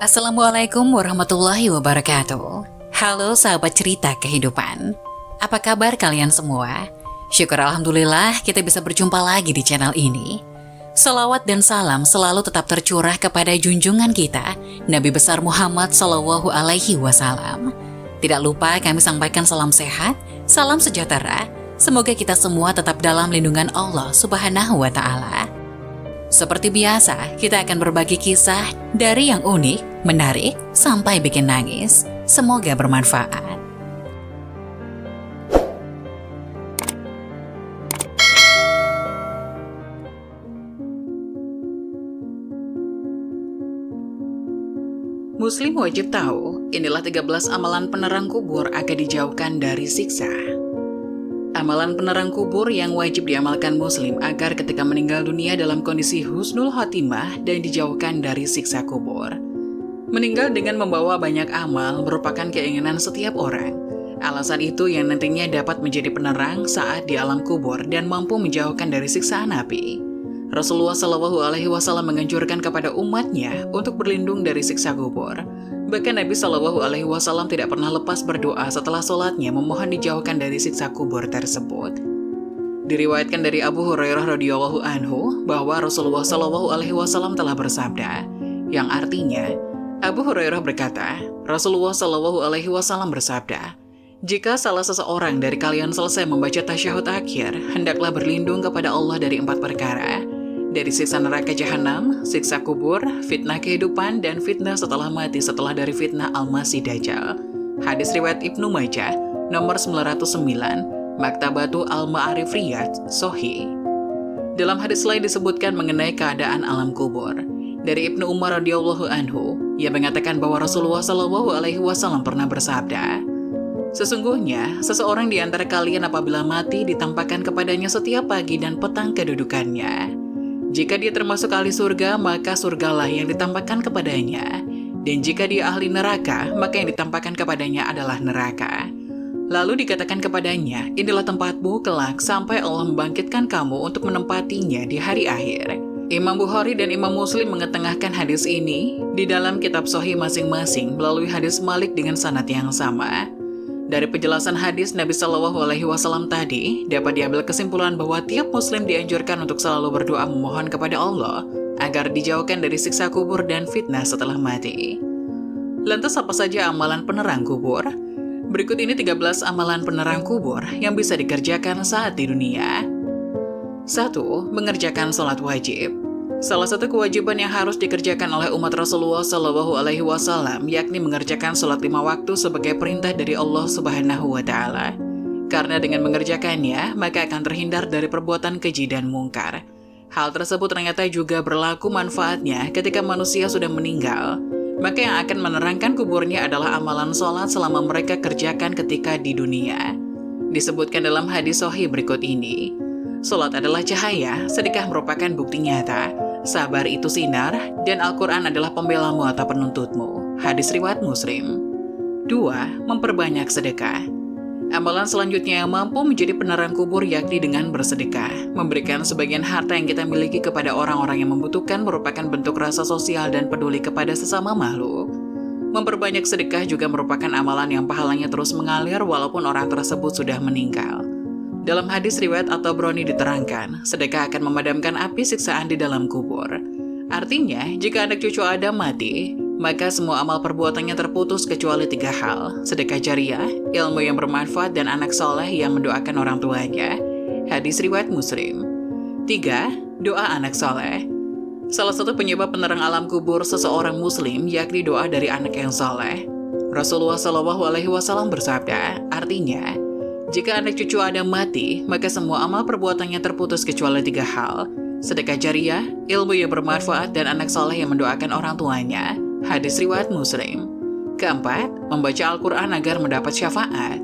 Assalamualaikum warahmatullahi wabarakatuh. Halo sahabat cerita kehidupan. Apa kabar kalian semua? Syukur alhamdulillah kita bisa berjumpa lagi di channel ini. Salawat dan salam selalu tetap tercurah kepada junjungan kita, Nabi besar Muhammad SAW. Tidak lupa kami sampaikan salam sehat, salam sejahtera. Semoga kita semua tetap dalam lindungan Allah Subhanahu wa Ta'ala. Seperti biasa, kita akan berbagi kisah dari yang unik, menarik, sampai bikin nangis. Semoga bermanfaat. Muslim wajib tahu, inilah 13 amalan penerang kubur agar dijauhkan dari siksa. Amalan penerang kubur yang wajib diamalkan muslim agar ketika meninggal dunia dalam kondisi husnul khotimah dan dijauhkan dari siksa kubur. Meninggal dengan membawa banyak amal merupakan keinginan setiap orang. Alasan itu yang nantinya dapat menjadi penerang saat di alam kubur dan mampu menjauhkan dari siksaan api. Rasulullah SAW menganjurkan kepada umatnya untuk berlindung dari siksa kubur. Bahkan Nabi SAW tidak pernah lepas berdoa setelah sholatnya memohon dijauhkan dari siksa kubur tersebut. Diriwayatkan dari Abu Hurairah radhiyallahu anhu bahwa Rasulullah SAW telah bersabda, yang artinya Abu Hurairah berkata, Rasulullah SAW bersabda, jika salah seseorang dari kalian selesai membaca tasyahud akhir, hendaklah berlindung kepada Allah dari 4 perkara. Dari siksa neraka jahanam, siksa kubur, fitnah kehidupan, dan fitnah setelah mati setelah dari fitnah Al-Masih Dajjal. Hadis riwayat Ibnu Majah, nomor 909, Maktabatu Al-Ma'arif Riyadh, Sahih. Dalam hadis lain disebutkan mengenai keadaan alam kubur. Dari Ibnu Umar radhiyallahu anhu, ia mengatakan bahwa Rasulullah SAW pernah bersabda, sesungguhnya, seseorang di antara kalian apabila mati ditampakkan kepadanya setiap pagi dan petang kedudukannya. Jika dia termasuk ahli surga, maka surgalah yang ditampakkan kepadanya. Dan jika dia ahli neraka, maka yang ditampakkan kepadanya adalah neraka. Lalu dikatakan kepadanya, inilah tempatmu kelak sampai Allah membangkitkan kamu untuk menempatinya di hari akhir. Imam Bukhari dan Imam Muslim mengetengahkan hadis ini di dalam kitab Sahih masing-masing melalui hadis Malik dengan sanad yang sama. Dari penjelasan hadis Nabi SAW tadi, dapat diambil kesimpulan bahwa tiap muslim dianjurkan untuk selalu berdoa memohon kepada Allah agar dijauhkan dari siksa kubur dan fitnah setelah mati. Lantas apa saja amalan penerang kubur? Berikut ini 13 amalan penerang kubur yang bisa dikerjakan saat di dunia. 1. Mengerjakan sholat wajib. Salah satu kewajiban yang harus dikerjakan oleh umat Rasulullah SAW yakni mengerjakan sholat 5 waktu sebagai perintah dari Allah Subhanahu wa Ta'ala. Karena dengan mengerjakannya, maka akan terhindar dari perbuatan keji dan mungkar. Hal tersebut ternyata juga berlaku manfaatnya ketika manusia sudah meninggal. Maka yang akan menerangkan kuburnya adalah amalan sholat selama mereka kerjakan ketika di dunia. Disebutkan dalam hadis sahih berikut ini, sholat adalah cahaya, sedekah merupakan bukti nyata. Sabar itu sinar, dan Al-Quran adalah pembelamu atau penuntutmu. Hadis riwayat Muslim. 2. Memperbanyak sedekah. Amalan selanjutnya yang mampu menjadi penerang kubur yakni dengan bersedekah. Memberikan sebagian harta yang kita miliki kepada orang-orang yang membutuhkan merupakan bentuk rasa sosial dan peduli kepada sesama makhluk. Memperbanyak sedekah juga merupakan amalan yang pahalanya terus mengalir walaupun orang tersebut sudah meninggal. Dalam hadis riwayat At-Tabrani diterangkan, sedekah akan memadamkan api siksaan di dalam kubur. Artinya, jika anak cucu Adam mati, maka semua amal perbuatannya terputus kecuali 3 hal, sedekah jariah, ilmu yang bermanfaat, dan anak soleh yang mendoakan orang tuanya. Hadis riwayat Muslim. 3. Doa anak soleh. Salah satu penyebab penerang alam kubur seseorang muslim yakni doa dari anak yang soleh. Rasulullah SAW bersabda, artinya, jika anak cucu Adam mati, maka semua amal perbuatannya terputus kecuali 3 hal. Sedekah jariah, ilmu yang bermanfaat, dan anak soleh yang mendoakan orang tuanya. Hadis riwayat Muslim. 4. Membaca Al-Quran agar mendapat syafaat.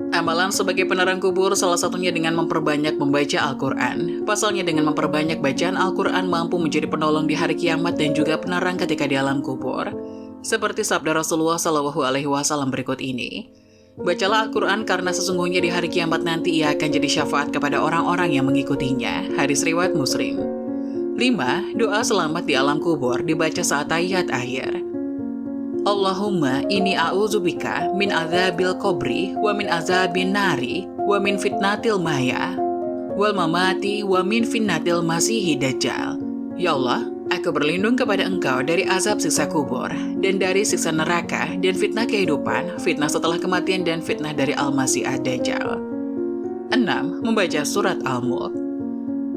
Amalan sebagai penerang kubur salah satunya dengan memperbanyak membaca Al-Quran. Pasalnya dengan memperbanyak bacaan Al-Quran mampu menjadi penolong di hari kiamat dan juga penerang ketika di alam kubur. Seperti sabda Rasulullah SAW berikut ini. Bacalah Al-Quran karena sesungguhnya di hari kiamat nanti ia akan jadi syafaat kepada orang-orang yang mengikutinya. Hadis riwayat Muslim. 5. Doa selamat di alam kubur dibaca saat tahiyat akhir. Allahumma inni a'udzubika min azabil qabri wa min azabin nari wa min fitnatil mahya wal mamati wa min fitnatil masihi dajjal. Ya Allah, aku berlindung kepada Engkau dari azab siksa kubur dan dari siksa neraka dan fitnah kehidupan, fitnah setelah kematian dan fitnah dari Al-Masih Ad-Dajjal. 6. Membaca surat Al-Mulk.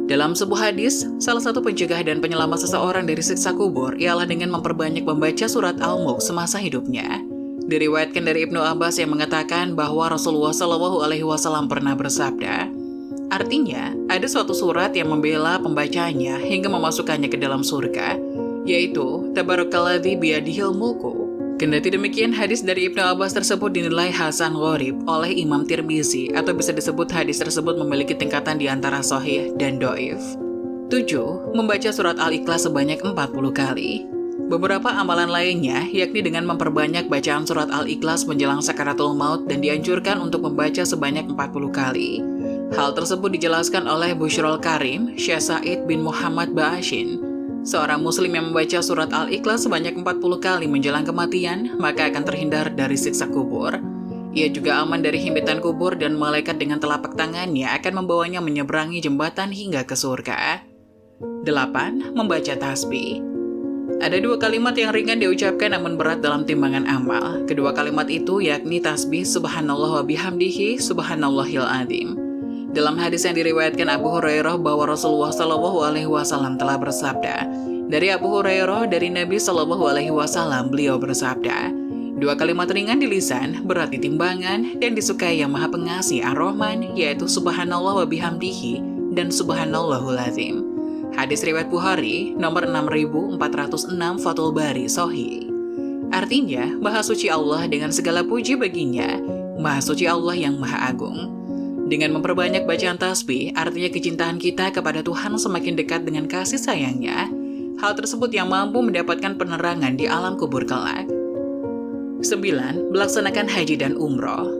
Dalam sebuah hadis, salah satu pencegah dan penyelamat seseorang dari siksa kubur ialah dengan memperbanyak membaca surat Al-Mulk semasa hidupnya. Diriwayatkan dari Ibnu Abbas yang mengatakan bahwa Rasulullah SAW pernah bersabda, artinya, ada suatu surat yang membela pembacanya hingga memasukkannya ke dalam surga, yaitu Tabarakalladzi biyadihil mulku. Kendati demikian, hadis dari Ibnu Abbas tersebut dinilai hasan gharib oleh Imam Tirmizi, atau bisa disebut hadis tersebut memiliki tingkatan di antara sahih dan dhaif. 7. Membaca surat Al-Ikhlas sebanyak 40 kali. Beberapa amalan lainnya, yakni dengan memperbanyak bacaan surat Al-Ikhlas menjelang sakaratul maut dan dianjurkan untuk membaca sebanyak 40 kali. Hal tersebut dijelaskan oleh Bushrul Karim, Syekh Said bin Muhammad Ba'ashin. Seorang muslim yang membaca surat Al-Ikhlas sebanyak 40 kali menjelang kematian, maka akan terhindar dari siksa kubur. Ia juga aman dari himpitan kubur dan malaikat dengan telapak tangannya akan membawanya menyeberangi jembatan hingga ke surga. 8. Membaca tasbih. Ada dua kalimat yang ringan diucapkan namun berat dalam timbangan amal. Kedua kalimat itu yakni tasbih subhanallah wa bihamdihi subhanallahil azim. Dalam hadis yang diriwayatkan Abu Hurairah bahwa Rasulullah SAW telah bersabda, dari Abu Hurairah dari Nabi SAW beliau bersabda, dua kalimat ringan di lisan, berat di timbangan, dan disukai yang Maha Pengasih Ar-Rahman, yaitu Subhanallah wa bihamdihi dan Subhanallahul azim. Hadis riwayat Bukhari nomor 6406 Fathul Bari Sahih. Artinya, Maha Suci Allah dengan segala puji baginya, Maha Suci Allah yang Maha Agung. Dengan memperbanyak bacaan tasbih, artinya kecintaan kita kepada Tuhan semakin dekat dengan kasih sayangnya. Hal tersebut yang mampu mendapatkan penerangan di alam kubur kelak. 9. Melaksanakan haji dan umroh.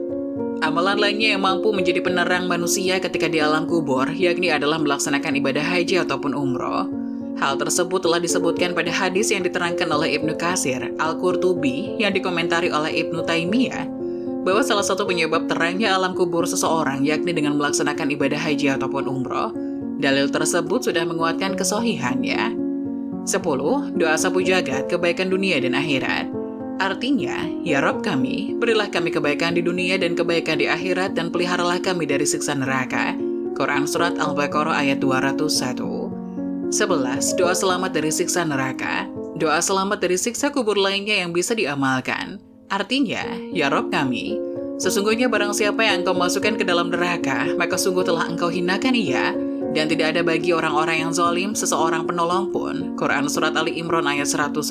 Amalan lainnya yang mampu menjadi penerang manusia ketika di alam kubur, yakni adalah melaksanakan ibadah haji ataupun umroh. Hal tersebut telah disebutkan pada hadis yang diterangkan oleh Ibnu Katsir, Al-Qurtubi, yang dikomentari oleh Ibnu Taimiyah, bahwa salah satu penyebab terangnya alam kubur seseorang yakni dengan melaksanakan ibadah haji ataupun umroh. Dalil tersebut sudah menguatkan kesohihannya. 10. Doa sapu jagat kebaikan dunia dan akhirat. Artinya, ya Rabb kami, berilah kami kebaikan di dunia dan kebaikan di akhirat dan peliharalah kami dari siksa neraka. Quran Surat Al-Baqarah ayat 201. 11. Doa selamat dari siksa neraka. Doa selamat dari siksa kubur lainnya yang bisa diamalkan. Artinya, ya Rabb kami, sesungguhnya barang siapa yang Engkau masukkan ke dalam neraka, maka sungguh telah Engkau hinakan ia, dan tidak ada bagi orang-orang yang zalim seseorang penolong pun. Quran Surat Ali Imran ayat 192.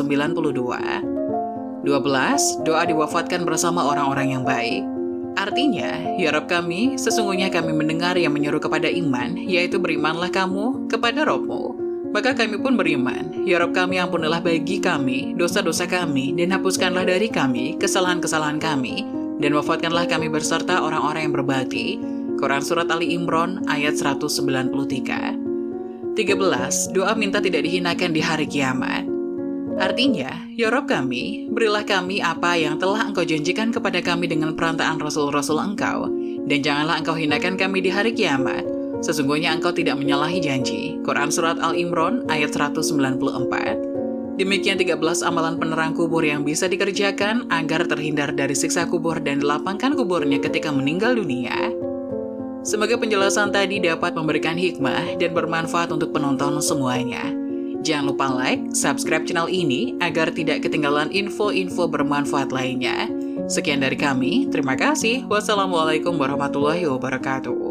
12. Doa diwafatkan bersama orang-orang yang baik. Artinya, ya Rabb kami, sesungguhnya kami mendengar yang menyeru kepada iman, yaitu berimanlah kamu kepada Rabbmu. Maka kami pun beriman, ya Rabb kami ampunilah bagi kami dosa-dosa kami dan hapuskanlah dari kami kesalahan-kesalahan kami dan wafatkanlah kami berserta orang-orang yang berbakti. Quran Surat Ali Imran ayat 193. 13. Doa minta tidak dihinakan di hari kiamat. Artinya, ya Rabb kami, berilah kami apa yang telah Engkau janjikan kepada kami dengan perantaraan Rasul-Rasul Engkau, dan janganlah Engkau hinakan kami di hari kiamat. Sesungguhnya Engkau tidak menyalahi janji. Quran Surat Al-Imran ayat 194. Demikian 13 amalan penerang kubur yang bisa dikerjakan agar terhindar dari siksa kubur dan dilapangkan kuburnya ketika meninggal dunia. Semoga penjelasan tadi dapat memberikan hikmah dan bermanfaat untuk penonton semuanya. Jangan lupa like, subscribe channel ini agar tidak ketinggalan info-info bermanfaat lainnya. Sekian dari kami, terima kasih. Wassalamualaikum warahmatullahi wabarakatuh.